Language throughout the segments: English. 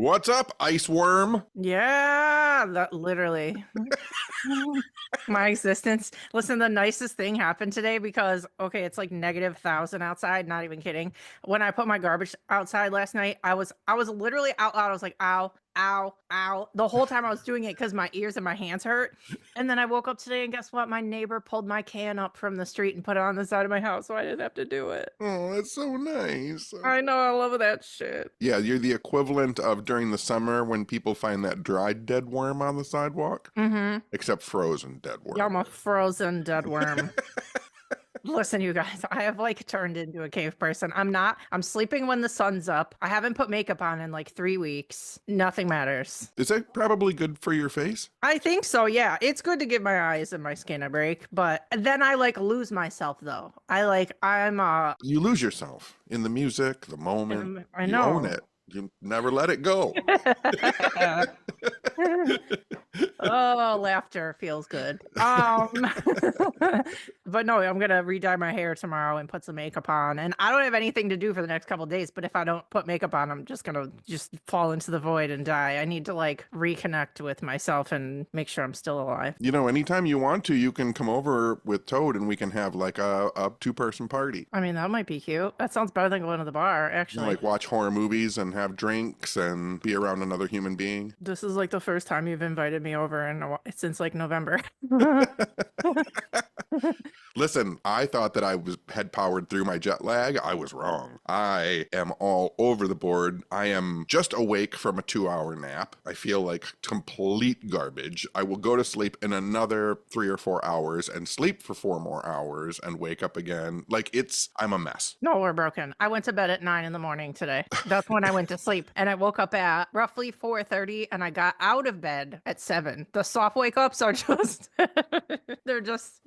What's up, ice worm? Yeah, that literally. My existence. Listen, the nicest thing happened today because, okay, it's like -1,000 outside, not even kidding. When I put my garbage outside last night, I was literally out loud. I was like, ow, ow, ow. The whole time I was doing it because my ears and my hands hurt. And then I woke up today and guess what? My neighbor pulled my can up from the street and put it on the side of my house, so I didn't have to do it. Oh, that's so nice. I know, I love that shit. Yeah, you're the equivalent of during the summer when people find that dried dead worm on the sidewalk, Mm-hmm. except frozen dead Yeah, worm. I'm a frozen dead worm. Listen, you guys, I have like turned into a cave person. I'm sleeping when the sun's up. I haven't put makeup on in like 3 weeks. Nothing matters. Is that probably good for your face? I think so, yeah. It's good to give my eyes and my skin a break, but then I like lose myself though. You lose yourself in the music, the moment. I You own know. it. You never let it go. Oh, laughter feels good. But no, I'm gonna re-dye my hair tomorrow and put some makeup on. And I don't have anything to do for the next couple of days, but if I don't put makeup on, I'm just gonna fall into the void and die. I need to like reconnect with myself and make sure I'm still alive. You know, anytime you want to, you can come over with Toad and we can have like a two-person party. I mean, that might be cute. That sounds better than going to the bar, You actually. know, like watch horror movies and have drinks and be around another human being. This is like the first time you've invited me over since like November. Listen, I thought that had powered through my jet lag. I was wrong. I am all over the board. I am just awake from a 2-hour nap. I feel like complete garbage. I will go to sleep in another 3 or 4 hours and sleep for 4 more hours and wake up again. Like I'm a mess. No, we're broken. I went to bed at 9 in the morning today. That's when I went to sleep. And I woke up at roughly 4:30 and I got out of bed at 7. The soft wake ups are just, they're just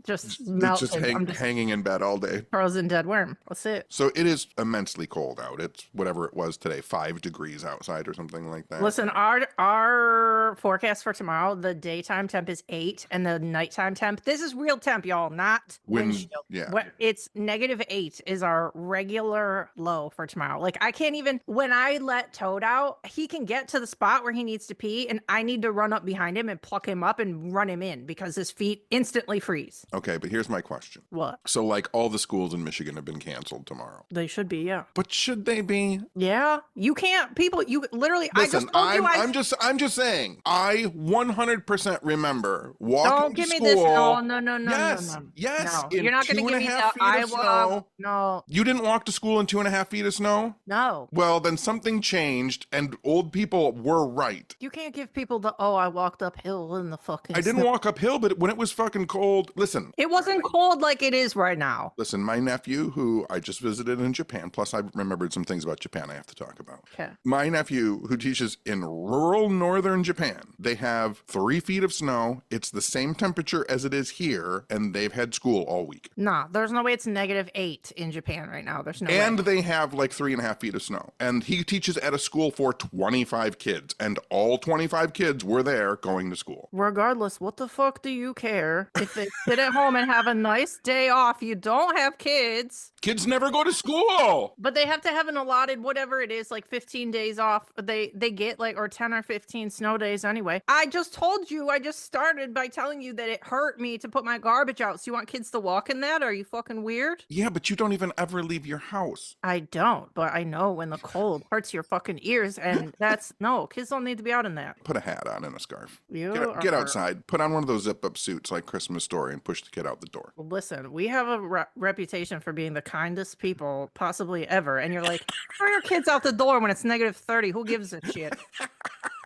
melted. I'm just hanging in bed all day. frozen dead worm. That's it. So it is immensely cold out. It's whatever it was today, 5 degrees outside or something like that. Listen, our forecast for tomorrow, the daytime temp is 8 and the nighttime temp, this is real temp, y'all, not windshield. Yeah. It's -8 is our regular low for tomorrow. Like I can't even, when I let Toad out, he can get to the spot where he needs to pee and I need to run up behind him and pluck him up and run him in because his feet instantly freeze. Okay, but here's my question. What? So like all the schools in Michigan have been canceled tomorrow. They should be, yeah. But should they be? Yeah. You can't, people, you literally, Listen, I'm I'm just saying, I 100% remember walking don't give to me school. this. No. Yes, No. yes. No. You're not going to give me that. I walk. No. You didn't walk to school in 2.5 feet of snow? No. Well, then something changed and old people were right. You can't give people the, oh, I walked uphill in the fucking I didn't snow. walk uphill, but when it was fucking cold, listen. It wasn't cold like it is right now. Listen, my nephew, who I just visited in Japan, plus I remembered some things about Japan I have to talk about. Okay. My nephew, who teaches in rural northern Japan, they have 3 feet of snow. It's the same temperature as it is here, and they've had school all week. Nah, there's no way it's -8 in Japan right now. There's no And way. they have like 3.5 feet of snow. And he teaches at a school for 25 kids, and all 25 kids were there going to school. Regardless, what the fuck do you care? If they sit at home and have a nice day off, you don't have kids. Kids never go to school. But they have to have an allotted, whatever it is, like 15 days off. They get like, or 10 or 15 snow days anyway. I just told you, I just started by telling you that it hurt me to put my garbage out. So you want kids to walk in that? Are you fucking weird? Yeah, but you don't even ever leave your house. I don't, but I know when the cold hurts your fucking ears, and no, kids don't need to be out in that. Put a hat on and a scarf. You Get outside. Put on one of those zip-up suits like Christmas Story and push the kid out the door. Listen, we have a reputation for being the kindest people possibly ever, and you're like, throw your kids out the door when it's -30. Who gives a shit?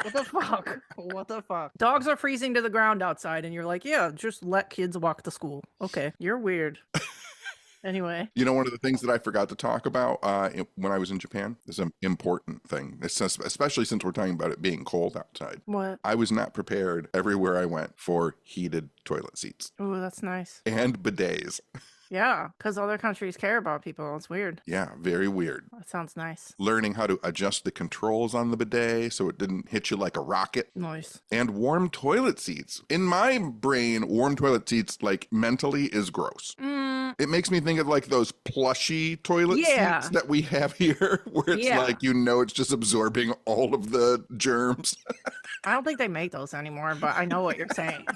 What the fuck? What the fuck? Dogs are freezing to the ground outside, and you're like, yeah, just let kids walk to school. Okay, you're weird. Anyway. You know, one of the things that I forgot to talk about when I was in Japan, this is an important thing, especially since we're talking about it being cold outside. What? I was not prepared everywhere I went for heated toilet seats. Ooh, that's nice. And bidets. Yeah, because other countries care about people. It's weird. Yeah, very weird. That sounds nice. Learning how to adjust the controls on the bidet so it didn't hit you like a rocket. Nice. And warm toilet seats. In my brain, warm toilet seats, like mentally, is gross. It makes me think of like those plushy toilet seats Yeah. that we have here, where it's Yeah. like, it's just absorbing all of the germs. I don't think they make those anymore, but I know what you're saying.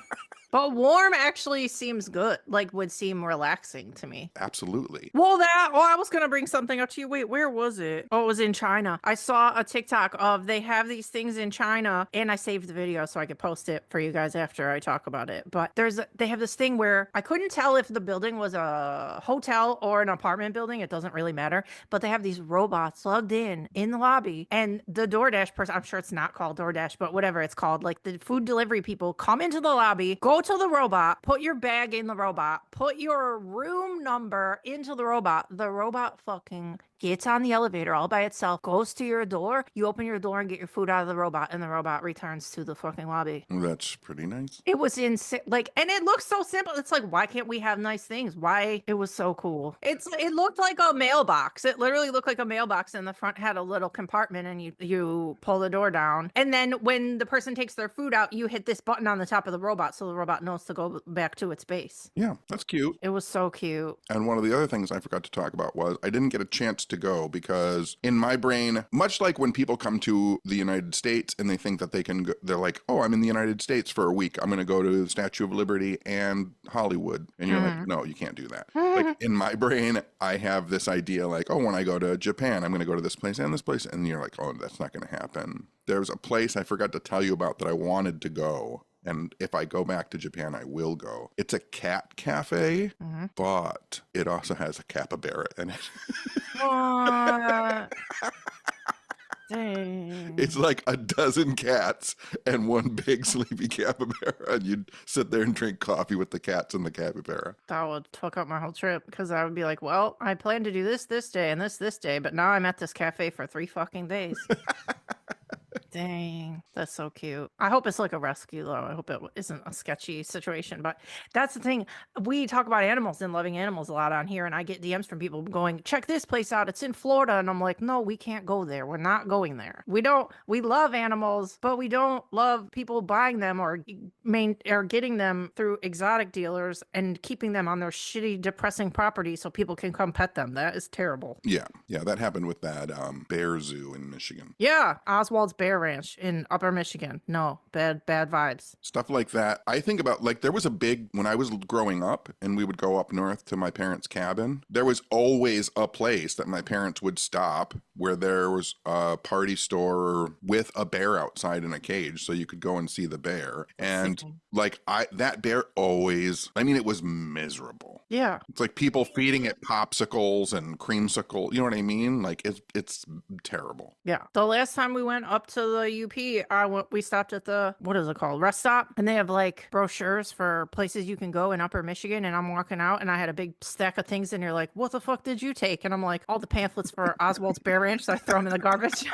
But warm actually seems good, like would seem relaxing to me. Absolutely. Well, I was gonna bring something up to you. Wait, where was it? Oh, it was in China. I saw a TikTok of they have these things in China, and I saved the video so I could post it for you guys after I talk about it. But they have this thing where I couldn't tell if the building was a hotel or an apartment building. It doesn't really matter. But they have these robots plugged in the lobby, and the DoorDash person, I'm sure it's not called DoorDash, but whatever it's called, like the food delivery people come into the lobby, go to the robot, put your bag in the robot, put your room number into the robot. The robot fucking gets on the elevator all by itself, goes to your door, you open your door and get your food out of the robot, and the robot returns to the fucking lobby. That's pretty nice. It was insane. Like, and it looks so simple. It's like, why can't we have nice things? Why? It was so cool. It looked like a mailbox. It literally looked like a mailbox, and the front had a little compartment, and you pull the door down. And then when the person takes their food out, you hit this button on the top of the robot, so the robot knows to go back to its base. Yeah, that's cute. It was so cute. And one of the other things I forgot to talk about was I didn't get a chance to go because in my brain, much like when people come to the United States and they think that they can go, they're like, oh, I'm in the United States for a week. I'm going to go to the Statue of Liberty and Hollywood. And you're like, no, you can't do that. Like in my brain, I have this idea like, oh, when I go to Japan, I'm going to go to this place and this place. And you're like, oh, that's not going to happen. There's a place I forgot to tell you about that I wanted to go. And if I go back to Japan, I will go. It's a cat cafe, but it also has a capybara in it. What? Dang. It's like a dozen cats and one big sleepy capybara. And you'd sit there and drink coffee with the cats and the capybara. That would fuck up my whole trip because I would be like, well, I plan to do this day and this day, but now I'm at this cafe for 3 fucking days. Dang, that's so cute. I hope it's like a rescue, though. I hope it isn't a sketchy situation. But that's the thing. We talk about animals and loving animals a lot on here, and I get DMs from people going, check this place out. It's in Florida. And I'm like, no, we can't go there. We're not going there. We love animals, but we don't love people buying them or getting them through exotic dealers and keeping them on their shitty, depressing property so people can come pet them. That is terrible. Yeah, that happened with that bear zoo in Michigan. Yeah, Oswald's Bear Ranch in Upper Michigan. No, bad vibes. Stuff like that. I think about, like, there was when I was growing up and we would go up north to my parents' cabin, there was always a place that my parents would stop where there was a party store with a bear outside in a cage so you could go and see the bear. And like that bear always, I mean, it was miserable. Yeah. It's like people feeding it popsicles and creamsicle. You know what I mean? Like it's terrible. Yeah. The last time we went up to the UP, we stopped at the, what is it called? Rest stop. And they have like brochures for places you can go in Upper Michigan. And I'm walking out and I had a big stack of things and you're like, what the fuck did you take? And I'm like, all the pamphlets for Oswald's Bear Ranch. So I throw them in the garbage.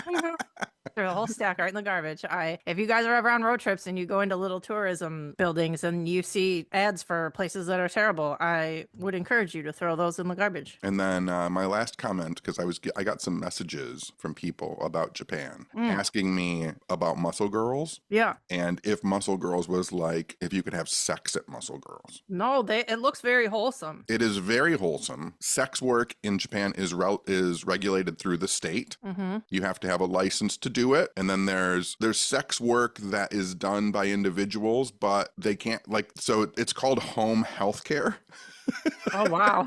They're a whole stack right in the garbage. If you guys are ever on road trips and you go into little tourism buildings and you see ads for places that are terrible, I would encourage you to throw those in the garbage. And then my last comment, because I got some messages from people about Japan asking me about Muscle Girls. Yeah. And if Muscle Girls was like, if you could have sex at Muscle Girls. No, it looks very wholesome. It is very wholesome. Sex work in Japan is regulated through the state. Mm-hmm. You have to have a license to do it. And then there's sex work that is done by individuals, but they can't, like, so it's called home health care. Oh, wow.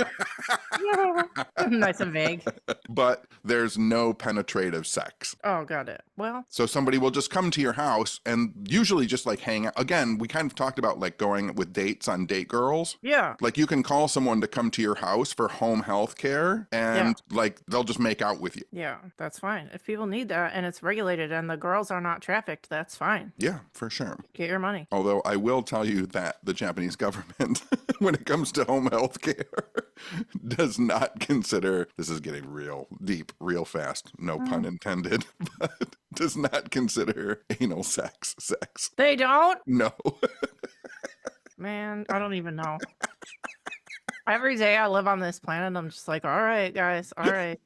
Nice and vague. But there's no penetrative sex. Oh, got it. Well, so somebody will just come to your house and usually just like hang out. Again, we kind of talked about like going with dates on Date Girls. Yeah. Like you can call someone to come to your house for home health care and like they'll just make out with you. Yeah, that's fine. If people need that and it's regulated and the girls are not trafficked, that's fine. Yeah, for sure. Get your money. Although I will tell you that the Japanese government, when it comes to home health care, does not consider, this is getting real deep, real fast, no pun intended, but does not consider anal sex. They don't? No. Man, I don't even know. Every day I live on this planet, I'm just like, all right, guys, all right.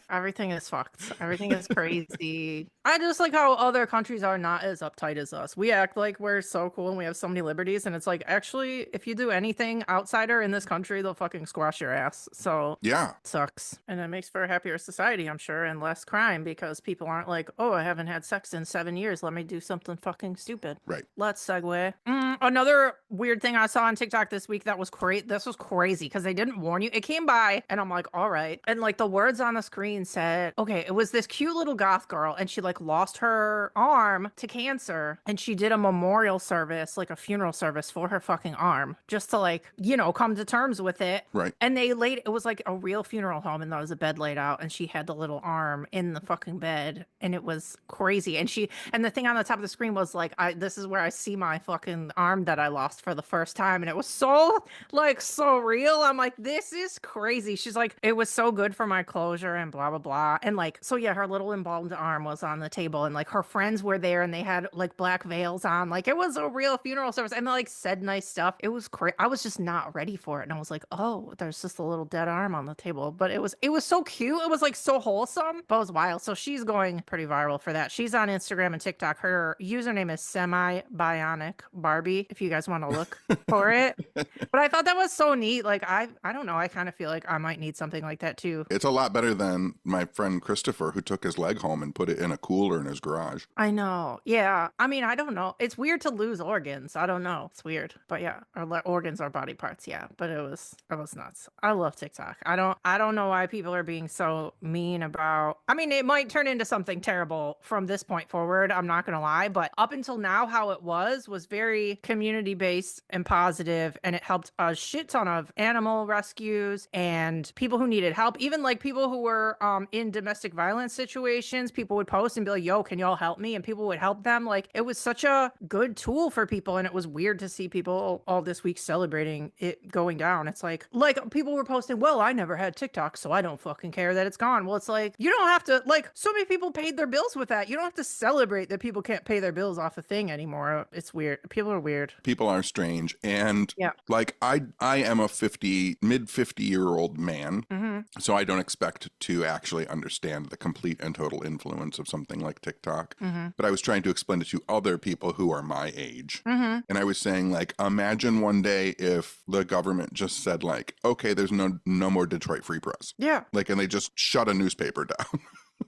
Everything is fucked. Everything is crazy. I just like how other countries are not as uptight as us. We act like we're so cool and we have so many liberties, and it's like, actually, if you do anything outsider in this country, they'll fucking squash your ass. So Yeah, it sucks. And it makes for a happier society, I'm sure, and less crime because people aren't like, oh, I haven't had sex in 7 years. Let me do something fucking stupid. right. Let's segue. Another weird thing I saw on TikTok this week that was crazy. This was crazy because they didn't warn you. It came by, and I'm like, all right. And like the words on the screen said, okay, it was this cute little goth girl, and she like lost her arm to cancer, and she did a memorial service, like a funeral service for her fucking arm, just to like, come to terms with it. Right. And it was like a real funeral home, and there was a bed laid out, and she had the little arm in the fucking bed, and it was crazy. And the thing on the top of the screen was like, this is where I see my fucking arm that I lost for the first time. And it was so like so real. I'm like, this is crazy. She's like, it was so good for my closure and blah blah blah. And like, so yeah, her little embalmed arm was on the table, and like her friends were there, and they had like black veils on. Like it was a real funeral service, and they like said nice stuff. It was crazy. I was just not ready for it, and I was like, oh, there's just a little dead arm on the table. But it was so cute. It was like so wholesome, but it was wild. So she's going pretty viral for that. She's on Instagram and TikTok. Her username is Semi Bionic Barbie, if you guys want to look for it. But I thought that was so neat. Like I don't know. I kind of feel like I might need something like that too. It's a lot better than my friend Christopher, who took his leg home and put it in a cooler in his garage. I know. Yeah. I mean, I don't know. It's weird to lose organs. I don't know. It's weird. But yeah, organs are body parts. Yeah. But it was nuts. I love TikTok. I don't know why people are being so mean about. I mean, it might turn into something terrible from this point forward. I'm not gonna lie. But up until now, how it was very community based and positive, and it helped a shit ton of animal rescues and people who needed help. Even like people who were in domestic violence situations, people would post and be like, yo, can y'all help me? And people would help them. Like it was such a good tool for people. And it was weird to see people all this week celebrating it going down. It's like people were posting, well, I never had TikTok, so I don't fucking care that it's gone. Well, it's like, you don't have to, like, so many people paid their bills with that. You don't have to celebrate that people can't pay their bills off a thing anymore. It's weird. People are weird. People are strange. And yeah, like I am a mid 50-year-old man. Mm-hmm. So I don't expect to actually understand the complete and total influence of something like TikTok. Mm-hmm. But I was trying to explain it to other people who are my age. Mm-hmm. And I was saying, like, imagine one day if the government just said, like, okay, there's no more Detroit Free Press. Yeah. Like, and they just shut a newspaper down.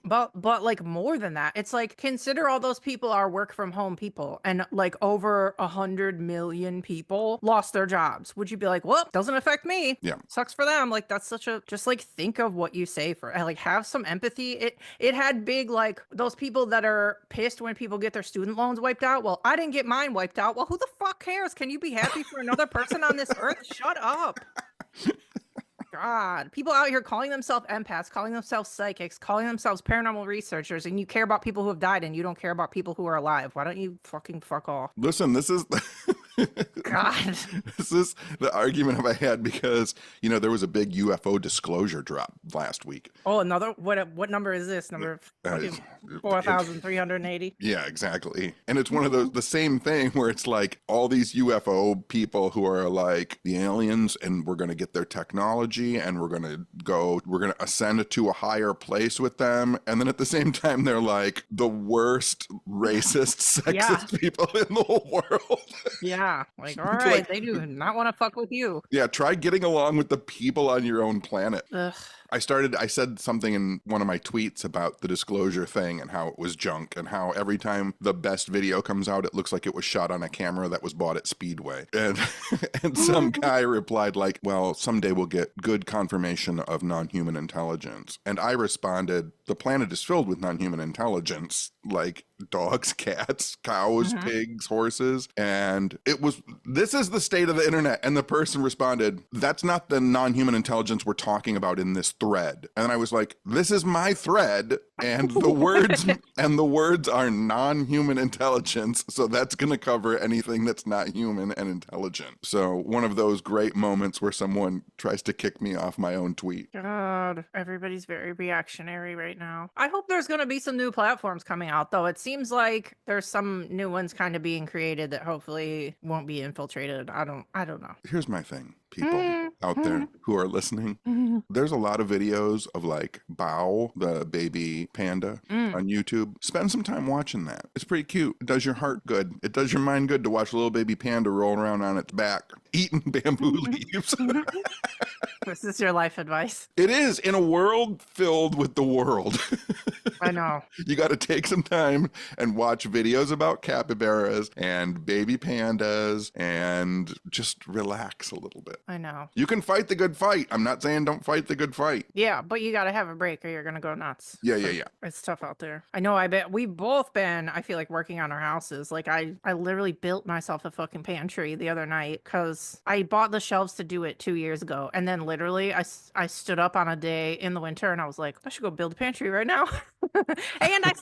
But like more than that, it's like, consider all those people are work from home people, and like over 100 million people lost their jobs. Would you be like, well, doesn't affect me? Yeah. Sucks for them. Like that's just like, think of what you say for, like, have some empathy. It had big, like, those people that are pissed when people get their student loans wiped out. Well, I didn't get mine wiped out. Well, who the fuck cares? Can you be happy for another person on this earth? Shut up. God, people out here calling themselves empaths, calling themselves psychics, calling themselves paranormal researchers, and you care about people who have died and you don't care about people who are alive. Why don't you fucking fuck off? Listen, this is God. This is the argument I had because, there was a big UFO disclosure drop last week. Oh, another, what number is this? Number 4,380? Yeah, exactly. And it's one of those, the same thing where it's like all these UFO people who are like the aliens, and we're going to get their technology, and we're going to ascend to a higher place with them. And then at the same time, they're like the worst racist, sexist people in the whole world. Yeah. Like, all right, they do not want to fuck with you. Yeah, try getting along with the people on your own planet. Ugh. I said something in one of my tweets about the disclosure thing and how it was junk, and how every time the best video comes out, it looks like it was shot on a camera that was bought at Speedway. And some guy replied like, well, someday we'll get good confirmation of non-human intelligence. And I responded, the planet is filled with non-human intelligence, like dogs, cats, cows, pigs, horses. And this is the state of the internet. And the person responded, that's not the non-human intelligence we're talking about in this thread. And I was like, this is my thread, and the words are non-human intelligence, so that's going to cover anything that's not human and intelligent. So one of those great moments where someone tries to kick me off my own tweet. God, everybody's very reactionary right now. I hope there's going to be some new platforms coming out, though. It seems like there's some new ones kind of being created that hopefully won't be infiltrated. I don't know. Here's my thing. people out there who are listening. There's a lot of videos of like Bao, the baby panda, on YouTube. Spend some time watching that. It's pretty cute. It does your heart good. It does your mind good to watch a little baby panda roll around on its back, eating bamboo leaves. This is your life advice. It is, in a world filled with the world. I know. You got to take some time and watch videos about capybaras and baby pandas and just relax a little bit. I know. You can fight the good fight. I'm not saying don't fight the good fight. Yeah, but you got to have a break or you're going to go nuts. Yeah. It's tough out there. I know. I bet we've both been, I feel like, working on our houses. Like I literally built myself a fucking pantry the other night because I bought the shelves to do it 2 years ago. And then literally I stood up on a day in the winter and I was like, I should go build a pantry right now. And I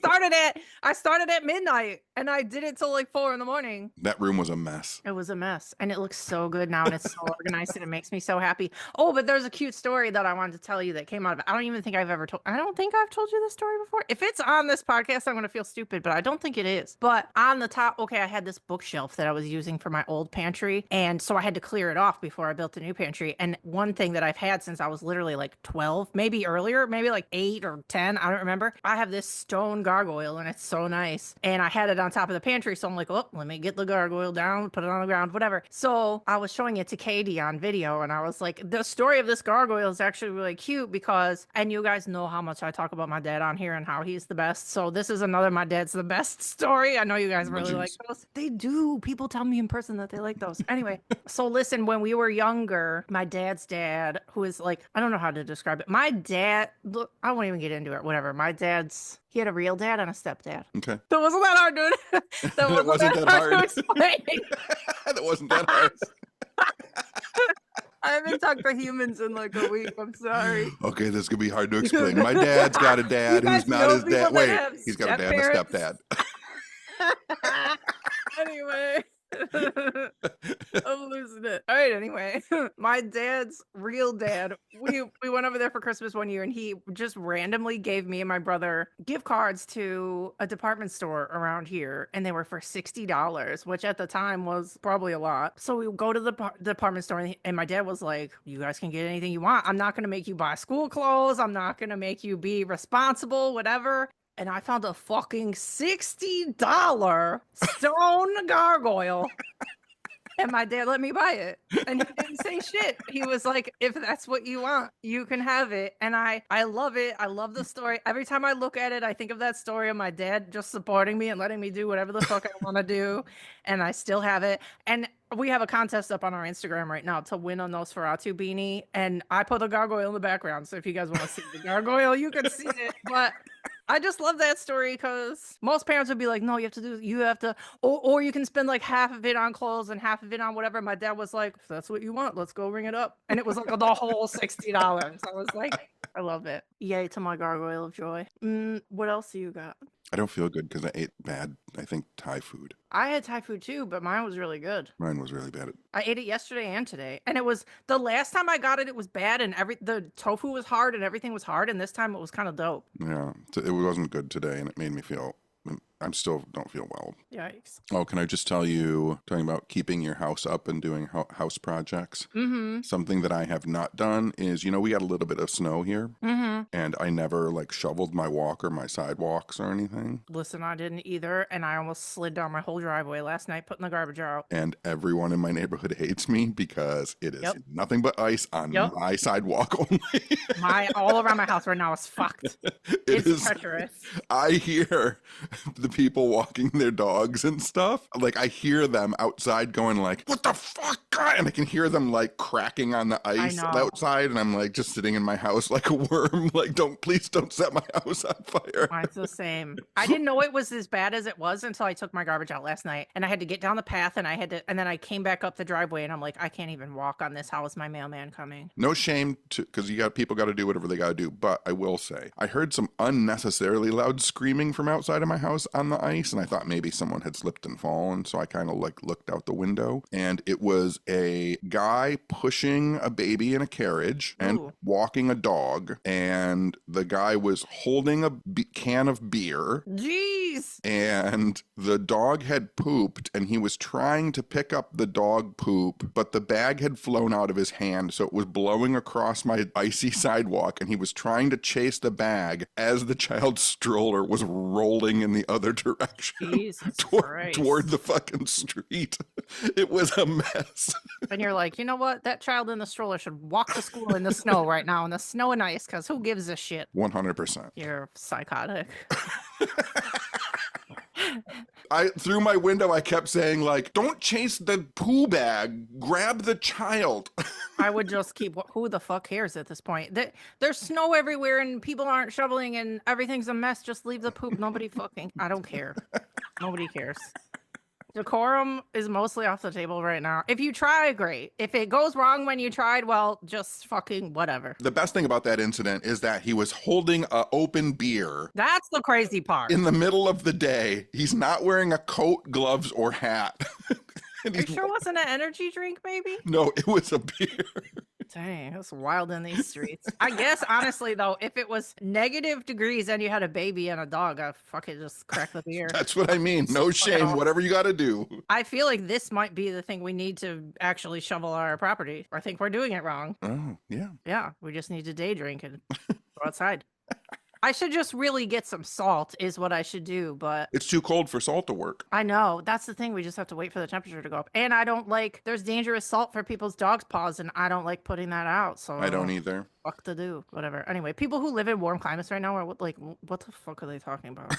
started at midnight and I did it till like 4 a.m. That room was a mess. It was a mess and it looks so good now and it's so organized and it makes me so happy. Oh, but there's a cute story that I wanted to tell you that came out of it. I don't think I've told you this story before. If it's on this podcast, I'm going to feel stupid, but I don't think it is. But on the top, okay, I had this bookshelf that I was using for my old pantry. And so I had to clear it off before I built the new pantry. And one thing that I've had since I was literally like 12, maybe earlier, maybe like 8 or 10, I don't remember. I have this stone gargoyle and it's so nice. And I had it on top of the pantry. So I'm like, oh, let me get the gargoyle down, put it on the ground, whatever. So I was showing it to Katie on video and I was like, the story of this gargoyle is actually really cute because, and you guys know how much I talk about my dad on here and how he's the best. So this is another my dad's the best story. I know you guys really like those. They do. People tell me in person that they like those. Anyway, so listen, when we were younger, my dad's dad, who is like, I don't know how to describe it. My dad, look, I won't even get into it. Whatever. He had a real dad and a stepdad. Okay. That wasn't that hard, dude. That wasn't that hard to explain. That wasn't that hard. I haven't talked to humans in like a week. I'm sorry. Okay, this could be hard to explain. My dad's got a dad who's not his dad. Wait, he's got a dad and a stepdad. Anyway. I'm losing it. All right, anyway. My dad's real dad, we went over there for Christmas one year and he just randomly gave me and my brother gift cards to a department store around here and they were for $60, which at the time was probably a lot. So we go to the department store and my dad was like, you guys can get anything you want. I'm not going to make you buy school clothes. I'm not going to make you be responsible, whatever. And I found a fucking $60 stone gargoyle. And my dad let me buy it. And he didn't say shit. He was like, if that's what you want, you can have it. And I love it. I love the story. Every time I look at it, I think of that story of my dad just supporting me and letting me do whatever the fuck I want to do. And I still have it. And we have a contest up on our Instagram right now to win a Nosferatu beanie. And I put a gargoyle in the background. So if you guys want to see the gargoyle, you can see it. But I just love that story because most parents would be like, no, you have to, or you can spend like half of it on clothes and half of it on whatever. My dad was like, if that's what you want, let's go ring it up. And it was like the whole $60. I was like, I love it. Yay to my gargoyle of joy. What else do you got? I don't feel good because I ate bad, I think, Thai food. I had Thai food too, but mine was really good. Mine was really bad. I ate it yesterday and today. And it was, the last time I got it, it was bad and the tofu was hard and everything was hard. And this time it was kind of dope. Yeah, it wasn't good today and it made me feel, I still don't feel well. Yikes. Oh, can I just tell you, talking about keeping your house up and doing house projects? Mm-hmm. Something that I have not done is, we got a little bit of snow here. Mm-hmm. And I never like shoveled my walk or my sidewalks or anything. Listen, I didn't either. And I almost slid down my whole driveway last night putting the garbage out. And everyone in my neighborhood hates me because it is nothing but ice on my sidewalk only. All around my house right now is fucked. It's treacherous. I hear the people walking their dogs and stuff. Like I hear them outside going like, what the fuck? And I can hear them like cracking on the ice outside. And I'm like just sitting in my house like a worm. Like, please don't set my house on fire. Mine's the same. I didn't know it was as bad as it was until I took my garbage out last night. And I had to get down the path and and then I came back up the driveway and I'm like, I can't even walk on this. How is my mailman coming? No shame because people got to do whatever they got to do. But I will say, I heard some unnecessarily loud screaming from outside of my house on the ice. And I thought maybe someone had slipped and fallen. So I kind of like looked out the window and it was a guy pushing a baby in a carriage and walking a dog. And and the guy was holding a can of beer. Jeez. And the dog had pooped, and he was trying to pick up the dog poop, but the bag had flown out of his hand, so it was blowing across my icy sidewalk, and he was trying to chase the bag as the child's stroller was rolling in the other direction Jesus toward Christ. the fucking street. It was a mess. And you're like, you know what? That child in the stroller should walk to school in the snow right now, in the snow and ice, because who gives a shit? 100%. You're psychotic. Through my window, I kept saying, like, don't chase the poo bag, grab the child. I would just keep, who the fuck cares at this point? There's snow everywhere and people aren't shoveling and everything's a mess. Just leave the poop. Nobody fucking, I don't care. Nobody cares. Decorum is mostly off the table right now. If you try, great. If it goes wrong when you tried, well, just fucking whatever. The best thing about that incident is that he was holding an open beer. That's the crazy part. In the middle of the day. He's not wearing a coat, gloves, or hat. Are you sure it wasn't an energy drink, maybe? No, it was a beer. Dang, it's wild in these streets. I guess, honestly, though, if it was -degrees and you had a baby and a dog, I'd fucking just crack the beer. That's what I mean. No shame, whatever you got to do. I feel like this might be the thing we need to actually shovel our property. I think we're doing it wrong. Oh, yeah. Yeah, we just need to day drink and go outside. I should just really get some salt is what I should do, but it's too cold for salt to work. I know. That's the thing. We just have to wait for the temperature to go up. And I don't like, there's dangerous salt for people's dogs' paws, and I don't like putting that out. So I don't either. Fuck to do. Whatever. Anyway, people who live in warm climates right now are like, what the fuck are they talking about?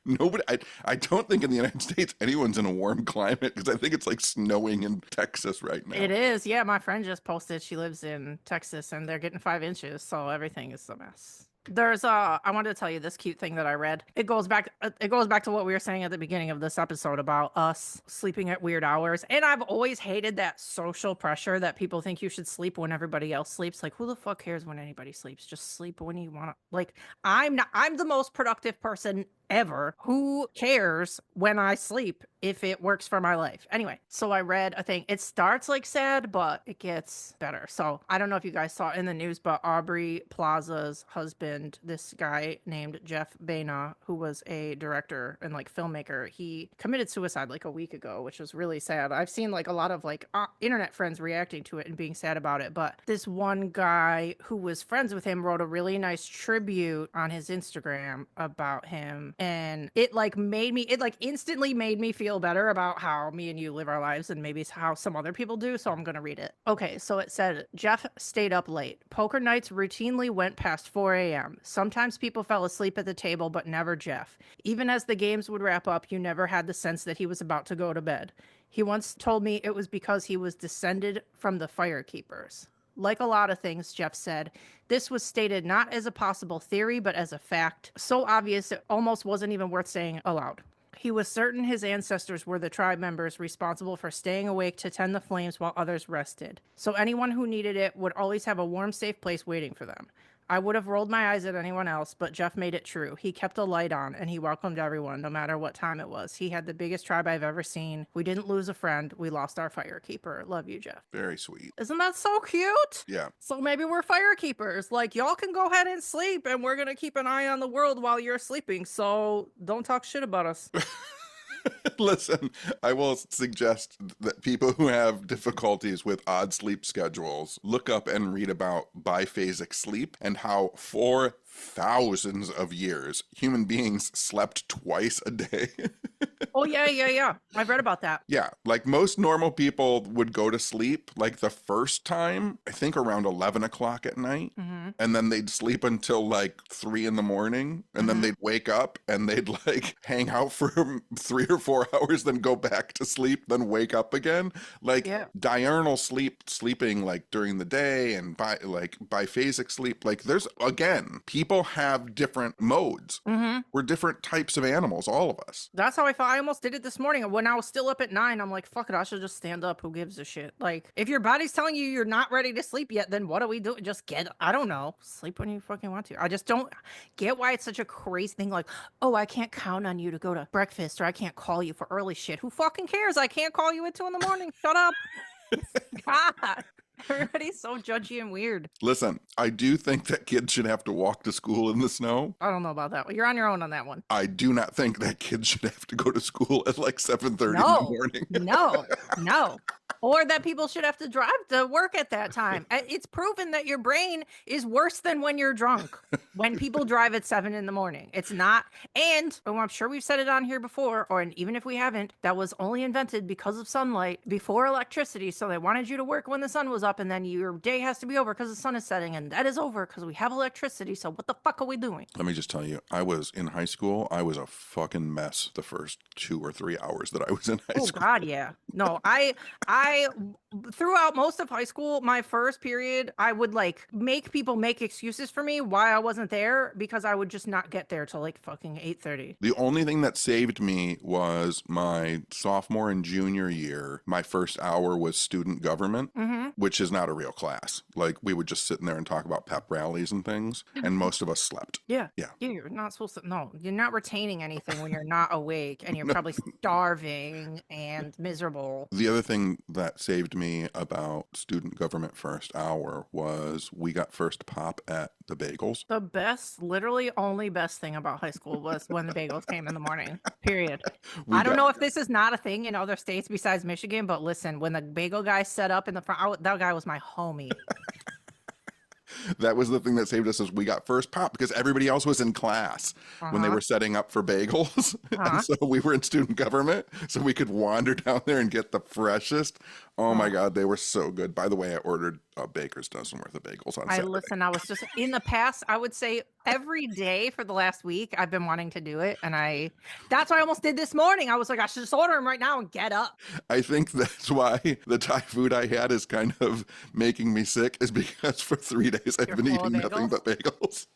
Nobody, I don't think in the United States anyone's in a warm climate because I think it's like snowing in Texas right now. It is. Yeah, my friend just posted she lives in Texas and they're getting 5 inches, so everything is a mess. There's I wanted to tell you this cute thing that I read. It goes back to what we were saying at the beginning of this episode about us sleeping at weird hours. And I've always hated that social pressure that people think you should sleep when everybody else sleeps. Like, who the fuck cares when anybody sleeps? Just sleep when you want to. Like, I'm the most productive person ever. Who cares when I sleep if it works for my life? Anyway, so I read a thing. It starts like sad, but it gets better. So I don't know if you guys saw it in the news, but Aubrey Plaza's husband, this guy named Jeff Baina, who was a director and like filmmaker, he committed suicide like a week ago, which was really sad. I've seen like a lot of like internet friends reacting to it and being sad about it. But this one guy who was friends with him wrote a really nice tribute on his Instagram about him. And it instantly made me feel better about how me and you live our lives and maybe how some other people do. So I'm going to read it. Okay. So it said, Jeff stayed up late. Poker nights routinely went past 4 a.m. Sometimes people fell asleep at the table, but never Jeff. Even as the games would wrap up, you never had the sense that he was about to go to bed. He once told me it was because he was descended from the firekeepers. Like a lot of things, Jeff said, this was stated not as a possible theory, but as a fact. So obvious it almost wasn't even worth saying aloud. He was certain his ancestors were the tribe members responsible for staying awake to tend the flames while others rested. So anyone who needed it would always have a warm, safe place waiting for them. I would have rolled my eyes at anyone else, but Jeff made it true. He kept a light on, and he welcomed everyone, no matter what time it was. He had the biggest tribe I've ever seen. We didn't lose a friend. We lost our firekeeper. Love you, Jeff. Very sweet. Isn't that so cute? Yeah. So maybe we're firekeepers. Like, y'all can go ahead and sleep, and we're going to keep an eye on the world while you're sleeping. So don't talk shit about us. Listen, I will suggest that people who have difficulties with odd sleep schedules look up and read about biphasic sleep and how for thousands of years human beings slept twice a day. Oh, yeah. I've read about that. Yeah, like most normal people would go to sleep like the first time, I think around 11 o'clock at night. Mm-hmm. And then they'd sleep until like 3 in the morning. And then they'd wake up and they'd like hang out for 3 or 4 hours, then go back to sleep, then wake up again. Like diurnal sleeping like during the day and biphasic sleep. Like there's, again, people have different modes. Mm-hmm. We're different types of animals, all of us. That's how I felt. I almost did it this morning. When I was still up at 9, I'm like, fuck it, I should just stand up. Who gives a shit? Like, if your body's telling you you're not ready to sleep yet, then what do we do? Just I don't know, sleep when you fucking want to. I just don't get why it's such a crazy thing. Like, oh, I can't count on you to go to breakfast, or I can't call you for early shit. Who fucking cares? I can't call you at 2 in the morning. Shut up. God. Everybody's so judgy and weird. Listen, I do think that kids should have to walk to school in the snow. I don't know about that. You're on your own on that one. I do not think that kids should have to go to school at like 7:30 in the No, morning. no, no. Or that people should have to drive to work at that time. It's proven that your brain is worse than when you're drunk. When people drive at 7 in the morning, it's not. And I'm sure we've said it on here before, or even if we haven't, that was only invented because of sunlight before electricity. So they wanted you to work when the sun was up, and then your day has to be over because the sun is setting, and that is over because we have electricity. So what the fuck are we doing? Let me just tell you, I was in high school. I was a fucking mess the first 2 or 3 hours that I was in high Oh school. God, yeah. No, I throughout most of high school, my first period, I would like make people make excuses for me why I wasn't there because I would just not get there till like fucking 8:30. The only thing that saved me was my sophomore and junior year. My first hour was student government, which is not a real class. Like we would just sit in there and talk about pep rallies and things, and most of us slept. Yeah. Yeah. Yeah, you're not supposed to. No, you're not retaining anything when you're not awake and you're probably starving and miserable. The other thing that saved me about student government first hour was we got first pop at the bagels. The best, literally only best thing about high school was when the bagels came in the morning. Period. I don't know if this is not a thing in other states besides Michigan, but listen, when the bagel guy set up in the front, that guy was my homie. That was the thing that saved us is we got first pop because everybody else was in class when they were setting up for bagels. And so we were in student government, so we could wander down there and get the freshest. Oh my God, they were so good. By the way, I ordered a baker's dozen worth of bagels on Saturday. Listen, I was just in the past, I would say every day for the last week, I've been wanting to do it. And that's why I almost did this morning. I was like, I should just order them right now and get up. I think that's why the Thai food I had is kind of making me sick, is because for 3 days I've been eating nothing but bagels.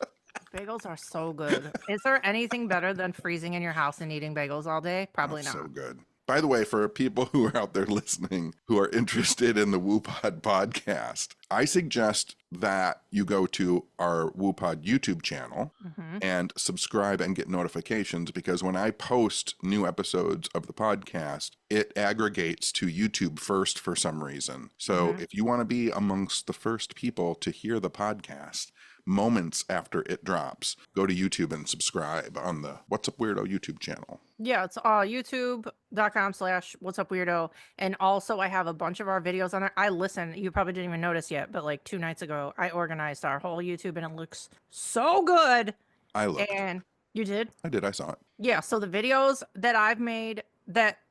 Bagels are so good. Is there anything better than freezing in your house and eating bagels all day? Probably not. So good. By the way, for people who are out there listening who are interested in the WooPod podcast, I suggest that you go to our WooPod YouTube channel and subscribe and get notifications, because when I post new episodes of the podcast, it aggregates to YouTube first for some reason. So if you want to be amongst the first people to hear the podcast moments after it drops, go to YouTube and subscribe on the What's Up Weirdo YouTube channel. Yeah, it's youtube.com/What's Up Weirdo. And also I have a bunch of our videos on there. Listen, you probably didn't even notice yet, but like 2 nights ago, I organized our whole YouTube and it looks so good. I looked. And you did? I did. I saw it. Yeah, so the videos that I've made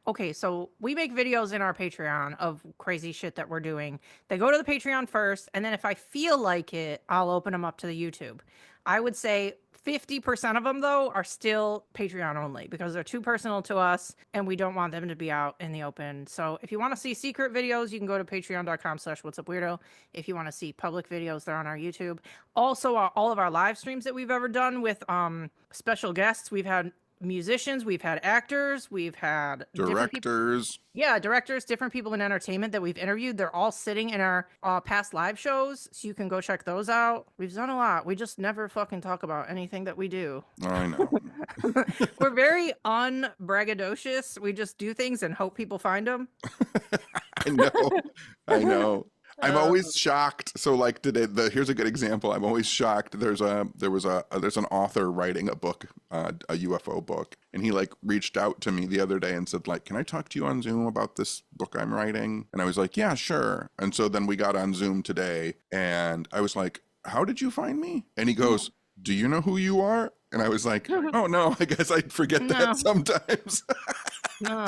okay, so we make videos in our Patreon of crazy shit that we're doing. They go to the Patreon first, and then if I feel like it, I'll open them up to the YouTube. I would say 50% of them, though, are still Patreon only because they're too personal to us and we don't want them to be out in the open. So if you want to see secret videos, you can go to patreon.com/whatsupweirdo. If you want to see public videos, they're on our YouTube. Also, all of our live streams that we've ever done with special guests, we've had musicians, we've had actors, we've had directors. Directors, different people in entertainment that we've interviewed. They're all sitting in our past live shows, so you can go check those out. We've done a lot. We just never fucking talk about anything that we do. I know. We're very unbraggadocious. We just do things and hope people find them. I know. I'm always shocked. So like today, here's a good example. I'm always shocked. There's an author writing a book, a UFO book, and he like reached out to me the other day and said like, "Can I talk to you on Zoom about this book I'm writing?" And I was like, "Yeah, sure." And so then we got on Zoom today, and I was like, "How did you find me?" And he goes, "Do you know who you are?" And I was like, "Oh no, I guess I forget that sometimes." No.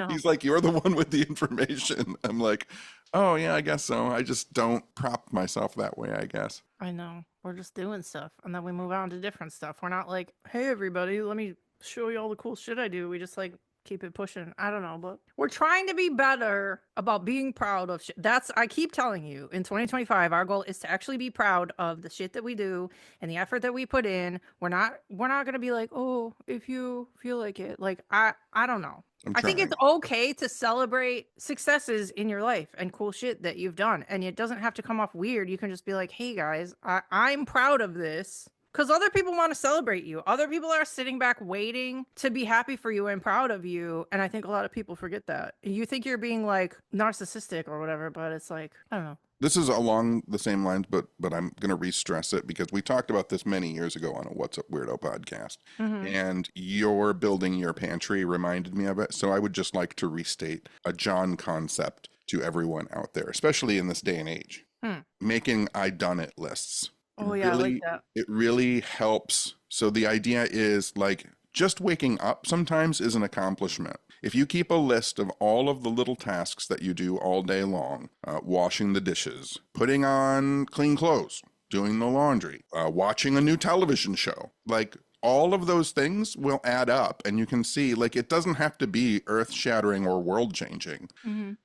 He's like, "You're the one with the information." I'm like, "Oh yeah, I guess so. I just don't prop myself that way, I guess." I know. We're just doing stuff and then we move on to different stuff. We're not like, "Hey everybody, let me show you all the cool shit I do." We just like keep it pushing. I don't know, but we're trying to be better about being proud of shit. I keep telling you, in 2025, our goal is to actually be proud of the shit that we do and the effort that we put in. We're not going to be like, "Oh, if you feel like it." Like, I don't know. I think it's okay to celebrate successes in your life and cool shit that you've done. And it doesn't have to come off weird. You can just be like, "Hey guys, I'm proud of this. Because other people want to celebrate you. Other people are sitting back waiting to be happy for you and proud of you. And I think a lot of people forget that. You think you're being like narcissistic or whatever, but it's like, I don't know. This is along the same lines, but I'm going to re-stress it because we talked about this many years ago on a What's Up Weirdo podcast, and your building your pantry reminded me of it. So I would just like to restate a John concept to everyone out there, especially in this day and age. Making I done it lists. Oh, yeah, I like that. It really helps. So the idea is like just waking up sometimes is an accomplishment. If you keep a list of all of the little tasks that you do all day long, washing the dishes, putting on clean clothes, doing the laundry, watching a new television show, like all of those things will add up, and you can see like it doesn't have to be earth shattering or world changing,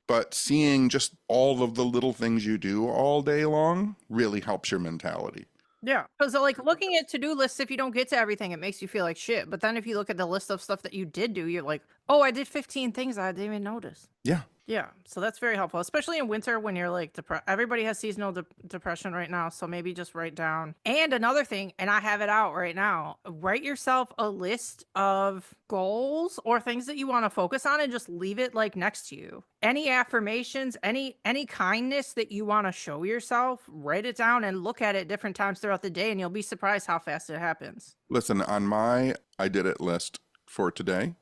but seeing just all of the little things you do all day long really helps your mentality. Yeah, because like looking at to-do lists, if you don't get to everything, it makes you feel like shit. But then if you look at the list of stuff that you did do, you're like, oh, I did 15 things I didn't even notice. Yeah. Yeah, so that's very helpful, especially in winter when you're like everybody has seasonal depression right now, so maybe just write down. And another thing, and I have it out right now, write yourself a list of goals or things that you want to focus on and just leave it like next to you. Any affirmations, any kindness that you want to show yourself, write it down and look at it different times throughout the day, and you'll be surprised how fast it happens. Listen, on my I did it list for today,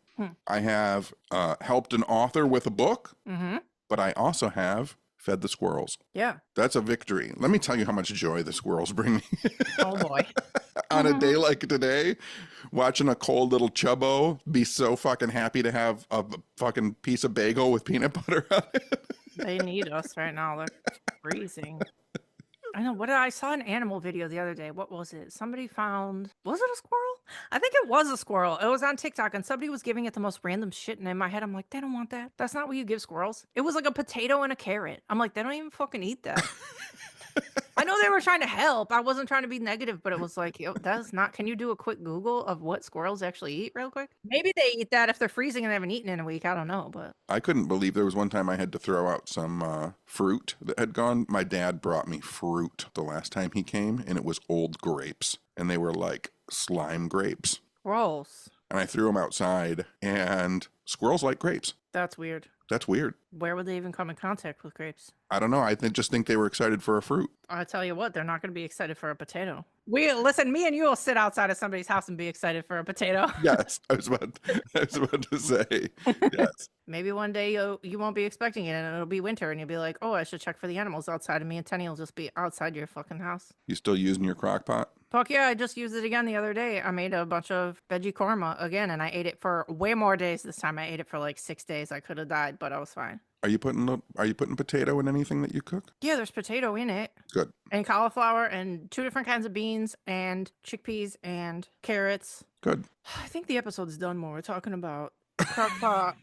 I have helped an author with a book, but I also have fed the squirrels. Yeah. That's a victory. Let me tell you how much joy the squirrels bring me. Oh, boy. On a day like today, watching a cold little chubbo be so fucking happy to have a fucking piece of bagel with peanut butter on it. They need us right now. They're freezing. I know. I saw an animal video the other day. What was it? Somebody found, was it a squirrel? I think it was a squirrel. It was on TikTok and somebody was giving it the most random shit. And in my head, I'm like, they don't want that. That's not what you give squirrels. It was like a potato and a carrot. I'm like, they don't even fucking eat that. I know they were trying to help. I wasn't trying to be negative, but it was like, yo, that's not. Can you do a quick Google of what squirrels actually eat real quick? Maybe they eat that if they're freezing and they haven't eaten in a week. I don't know, but I couldn't believe there was one time I had to throw out some fruit that had gone. My dad brought me fruit the last time he came, and it was old grapes, and they were like slime grapes. gross. And I threw them outside, and squirrels like grapes. That's weird. That's weird. Where would they even come in contact with grapes? I don't know. I just think they were excited for a fruit. I tell you what, they're not going to be excited for a potato. Listen, me and you will sit outside of somebody's house and be excited for a potato. Yes, I was about to say. Yes. Maybe one day you won't be expecting it and it'll be winter and you'll be like, oh, I should check for the animals outside, and me and Tenny will just be outside your fucking house. You still using your crock pot? Fuck yeah, I just used it again the other day. I made a bunch of veggie korma again, and I ate it for way more days this time. I ate it for like 6 days. I could have died, but I was fine. Are you putting potato in anything that you cook? Yeah, there's potato in it. Good. And cauliflower and 2 different kinds of beans and chickpeas and carrots. Good. I think the episode's done more. We're talking about crock pot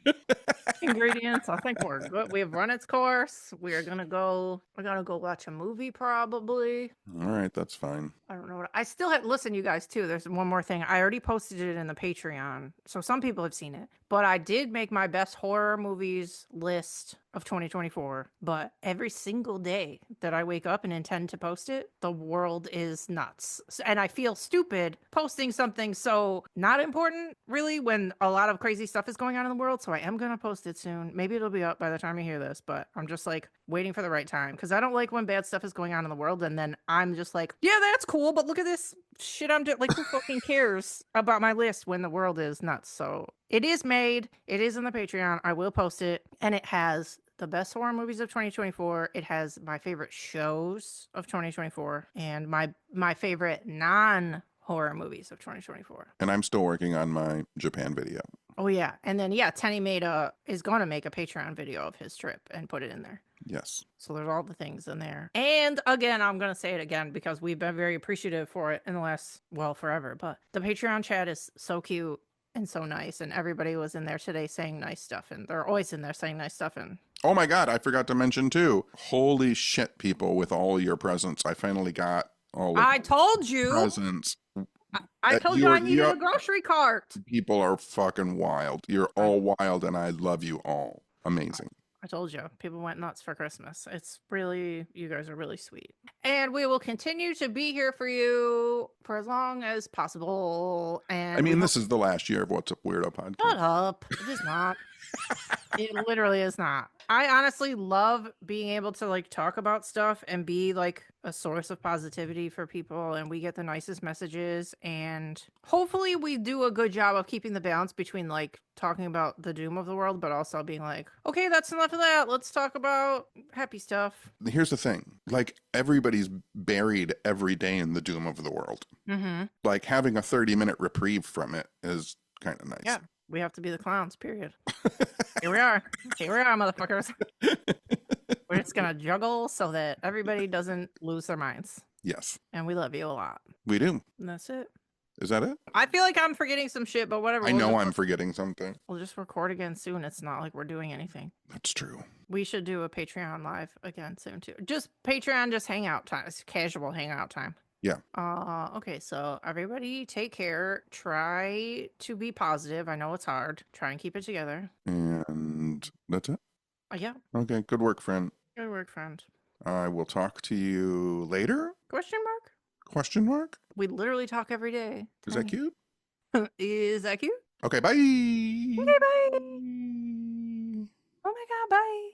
ingredients. I think we're good. We have run its course. We're gonna go watch a movie probably. All right, that's fine. I don't know what I still have. Listen, you guys, too. There's one more thing. I already posted it in the Patreon, so some people have seen it. But I did make my best horror movies list of 2024. But every single day that I wake up and intend to post it, the world is nuts. And I feel stupid posting something so not important, really, when a lot of crazy stuff is going on in the world. So I am going to post it soon. Maybe it'll be up by the time you hear this, but I'm just like waiting for the right time. Because I don't like when bad stuff is going on in the world and then I'm just like, yeah, that's cool, but look at this shit I'm doing. Like, who fucking cares about my list when the world is nuts? So it is made. It is in the Patreon. I will post it. And it has the best horror movies of 2024. It has my favorite shows of 2024 and my favorite non-horror movies of 2024. And I'm still working on my Japan video. Oh yeah. And then Tenny is going to make a Patreon video of his trip and put it in there. Yes. So there's all the things in there. And again, I'm going to say it again because we've been very appreciative for it in the last, forever. But the Patreon chat is so cute and so nice. And everybody was in there today saying nice stuff. And they're always in there saying nice stuff. And oh my God, I forgot to mention too. Holy shit, people, with all your presents. I finally got all of I told you. presents. I told you I needed a grocery cart. People are fucking wild. You're all wild and I love you all. Amazing. I told you, people went nuts for Christmas. It's really, you guys are really sweet. And we will continue to be here for you for as long as possible. I And we mean, hope. this is the last year of What's Up Weirdo Shut podcast. up. It is not. It literally is not. I honestly love being able to like talk about stuff and be like a source of positivity for people, and we get the nicest messages, and hopefully we do a good job of keeping the balance between like talking about the doom of the world but also being like, okay, that's enough of that, let's talk about happy stuff. Here's the thing, like, everybody's buried every day in the doom of the world. Mm-hmm. Like, having a 30-minute reprieve from it is kind of nice. Yeah, we have to be the clowns, period. Here we are, motherfuckers. We're just gonna juggle so that everybody doesn't lose their minds. Yes, And we love you a lot. we do. And that's it. Is that it? I feel like I'm forgetting some shit, but whatever. I know I'm forgetting something. We'll just record again soon. It's not like we're doing anything. That's true. We should do a Patreon live again soon too. Just Patreon, just hangout time. It's casual hangout time. Yeah. Okay, so everybody take care. Try to be positive. I know it's hard. Try and keep it together. And that's it? Yeah. Okay, good work, friend. Good work, friend. I will talk to you later? Question mark? Question mark? We literally talk every day. Is that cute? Is that cute? Okay, bye. Okay, bye. Oh my god, bye.